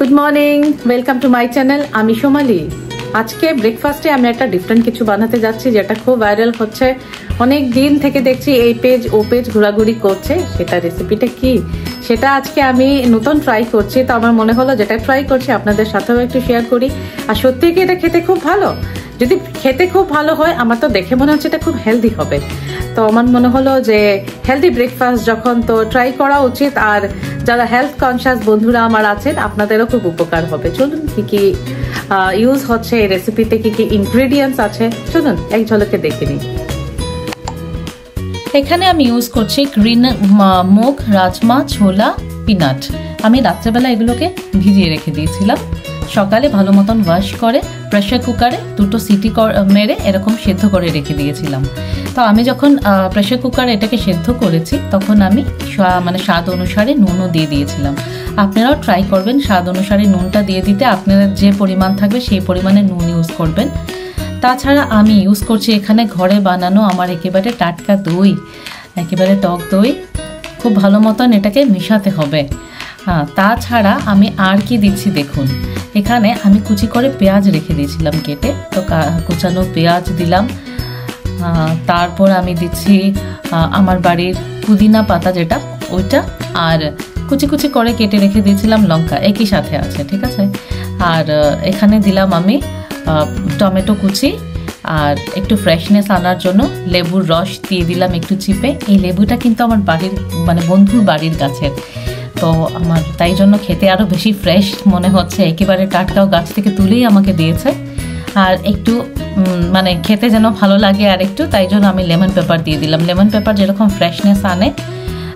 Good morning, welcome to my channel. আমি Somali. আজকে ব্রেকফাস্টে আমি একটা ডিফারেন্ট কিছু বানাতে যাচ্ছি, যেটা খুব ভাইরাল হচ্ছে। অনেক দিন থেকে দেখছি এই পেজ ও পেজ ঘোরাঘুরি করছে। সেটা রেসিপিটা কি, সেটা আজকে আমি নতুন ট্রাই করছি। তো আমার মনে হলো যেটা ট্রাই করছি আপনাদের সাথেও একটু শেয়ার করি। আর সত্যি কি এটা খেতে খুব ভালো? যদি খেতে খুব ভালো হয়, আমার তো দেখে মনে হচ্ছে এটা খুব হেলদি হবে। তো আমার মনে হলো যে হেলদি ব্রেকফাস্ট যখন, তো ট্রাই করা উচিত। আর যারা হেলথ কনসিয়াস বন্ধুরা আমার আছেন, আপনাদেরও খুব উপকার হবে। চলুন কি কি ইউজ হচ্ছে এই রেসিপিতে, কি কি ইনগ্রেডিয়েন্টস আছে, চলুন এক ঝলকে দেখে নিই। এখানে আমি ইউজ করছি গ্রিন মুগ, রাজমা, ছোলা, পিনাট। আমি রাত্রেবেলা এগুলোকে ভিজিয়ে রেখে দিয়েছিলাম। সকালে ভালো মতন ওয়াশ করে প্রেশার কুকারে 2টো সিটি মেরে এরকম সেদ্ধ করে রেখে দিয়েছিলাম। তো আমি যখন প্রেশার কুকারে এটাকে সেদ্ধ করেছি, তখন আমি স্বাদ অনুসারে নুনও দিয়ে দিয়েছিলাম। আপনারাও ট্রাই করবেন স্বাদ অনুসারে নুনটা দিয়ে দিতে। আপনারা যে পরিমাণ থাকবে সেই পরিমাণে নুন ইউজ করবেন। তাছাড়া আমি ইউজ করছি এখানে ঘরে বানানো আমার একেবারে টাটকা দই, একেবারে টক দই। খুব ভালো মতন এটাকে মেশাতে হবে। তাছাড়া আমি আর কি দিচ্ছি দেখুন। এখানে আমি কুচি করে পেঁয়াজ রেখে দিয়েছিলাম কেটে, তো কুচানো পেঁয়াজ দিলাম। তারপর আমি দিচ্ছি আমার বাড়ির পুদিনা পাতা, যেটা ওইটা, আর কুচি কুচি করে কেটে রেখে দিয়েছিলাম লঙ্কা, একই সাথে আছে, ঠিক আছে। আর এখানে দিলাম আমি টমেটো কুচি, আর একটু ফ্রেশনেস আনার জন্য লেবুর রস দিয়ে দিলাম একটু চিপে। এই লেবুটা কিন্তু আমার বাড়ির বন্ধুর বাড়ির গাছের, তো আমার তাই জন্য খেতে আরও বেশি ফ্রেশ মনে হচ্ছে। একেবারে টাটকাও গাছ থেকে তুলেই আমাকে দিয়েছে। আর একটু খেতে যেন ভালো লাগে আর একটু, তাই জন্য আমি লেমন পেপার দিয়ে দিলাম। লেমন পেপার যেরকম ফ্রেশনেস আনে,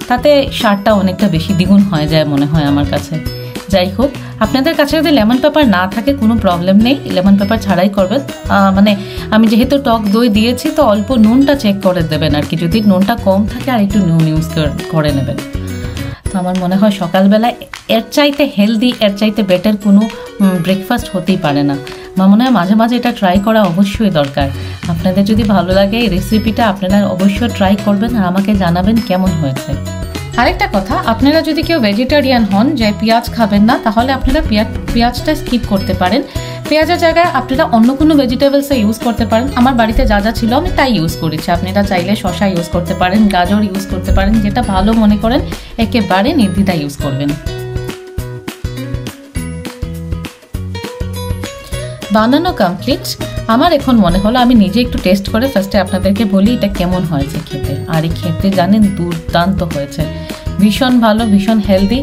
তাতে স্বাদটা অনেকটা বেশি দ্বিগুণ হয়ে যায় মনে হয় আমার কাছে। যাই হোক, আপনাদের কাছে যদি লেমন পেপার না থাকে কোনো প্রবলেম নেই, লেমন পেপার ছাড়াই করবেন। আমি যেহেতু টক দই দিয়েছি, তো অল্প নুনটা চেক করে দেবেন আর কি। যদি নুনটা কম থাকে আর একটু নুন ইউজ করে নেবেন। তো আমার মনে হয় সকালবেলায় এর চাইতে হেলদি, এর চাইতে বেটার কোনো ব্রেকফাস্ট হতেই পারে না। আমার মনে হয় মাঝে মাঝে এটা ট্রাই করা অবশ্যই দরকার। আপনাদের যদি ভালো লাগে এই রেসিপিটা, আপনারা অবশ্যই ট্রাই করবেন আর আমাকে জানাবেন কেমন হয়েছে। আরেকটা কথা, আপনারা যদি কেউ ভেজিটেরিয়ান হন, যে পেঁয়াজ খাবেন না, তাহলে আপনারা পেঁয়াজটা স্কিপ করতে পারেন। পেঁয়াজের জায়গায় আপনারা অন্য কোনো ভেজিটেবলসে ইউজ করতে পারেন। আমার বাড়িতে যা যা ছিল আমি তাই ইউজ করেছি। আপনারা চাইলে শসা ইউজ করতে পারেন, গাজর ইউজ করতে পারেন, যেটা ভালো মনে করেন একেবারে নির্দ্বিধায় ইউজ করবেন। বানানো কমপ্লিট। আমার এখন মনে হলো আমি নিজে একটু টেস্ট করে ফার্স্টে আপনাদেরকে বলি এটা কেমন হয়েছে খেতে। আর এই খেতে জানেন দুর্দান্ত হয়েছে, ভীষণ ভালো, ভীষণ হেলদি।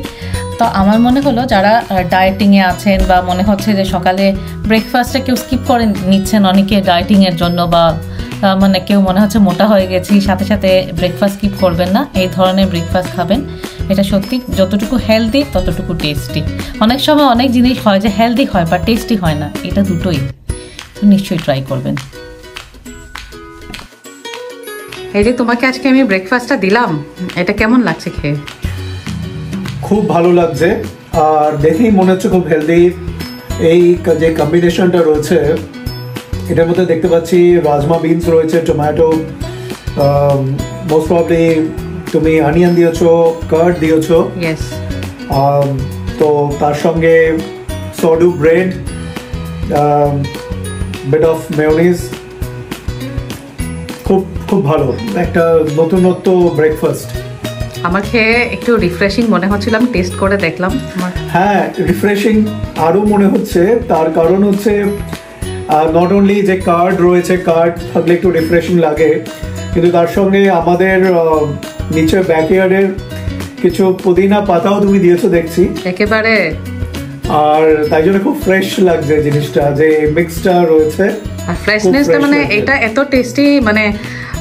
তো আমার মনে হলো যারা ডায়েটিংয়ে আছেন, বা মনে হচ্ছে যে সকালে ব্রেকফাস্টটা কেউ স্কিপ করে নিচ্ছেন, অনেকে ডায়েটিংয়ের জন্য, বা কেউ মনে হচ্ছে মোটা হয়ে গেছি, সাথে সাথে ব্রেকফাস্ট স্কিপ করবেন না, এই ধরনের ব্রেকফাস্ট খাবেন। এটা সত্যি যতটুকু হেলদি ততটুকু টেস্টি। অনেক সময় অনেক জিনিস হয় যে হেলদি হয় বা টেস্টি হয় না, এটা দুটোই। নিশ্চয়ই ট্রাই করবেন। এই যে তোমাকে আজকে আমি ব্রেকফাস্টটা দিলাম, এটা কেমন লাগছে খেয়ে? খুব ভালো লাগছে, আর দেখেই মনে হচ্ছে খুব হেলদি। এই যে কম্বিনেশনটা রয়েছে এটার মধ্যে দেখতে পাচ্ছি রাজমা বিনস রয়েছে, টমেটো, মোস্ট প্রবাবলি তুমি অনিয়ন দিয়েছো, কার্ড দিয়েছো, তো তার সঙ্গে সডু ব্রেড, বিট অফ মেয়োনিজ। খুব ভালো একটা নতুনত্ব ব্রেকফাস্ট। আমার খেয়ে একটু রিফ্রেশিং মনে হচ্ছিল, আমি টেস্ট করে দেখলাম। হ্যাঁ, রিফ্রেশিং আরও মনে হচ্ছে। তার কারণ হচ্ছে নট অনলি যে কার্ড রয়েছে, কার্ড থাকলে একটু রিফ্রেশিং লাগে, কিন্তু তার সঙ্গে আমাদের নিচে ব্যাকইয়ার্ডের কিছু পুদিনা পাতাও তুমি দিয়েছো দেখছি একেবারে। আর তাই জন্য খুব ফ্রেশ লাগছে জিনিসটা, যে মিক্সটা রয়েছে। আর ফ্রেশনেসটা এটা এত টেস্টি,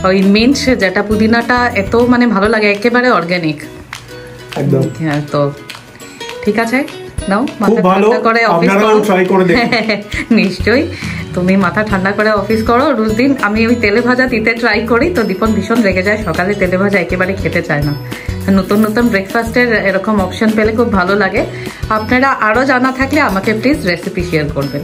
ওই মিন্ট যেটা পুদিনাটা এত ভালো লাগে, একেবারে অর্গানিক একদম। হ্যাঁ, তো ঠিক আছে, নাও মাথা ঠান্ডা করে অফিস করো। ট্রাই করে দেখো। নিশ্চয়ই, তুমি মাথা ঠান্ডা করে অফিস করো। রোজ দিন আমি ওই তেলে ভাজা দিতে ট্রাই করি, তো দীপন ভীষণ রেগে যায়, সকালে তেলে ভাজা একেবারে খেতে চায় না। নতুন নতুন ব্রেকফাস্টের এরকম অপশন পেলে খুব ভালো লাগে। আপনারা আরও জানা থাকলে আমাকে প্লিজ রেসিপি শেয়ার করবেন।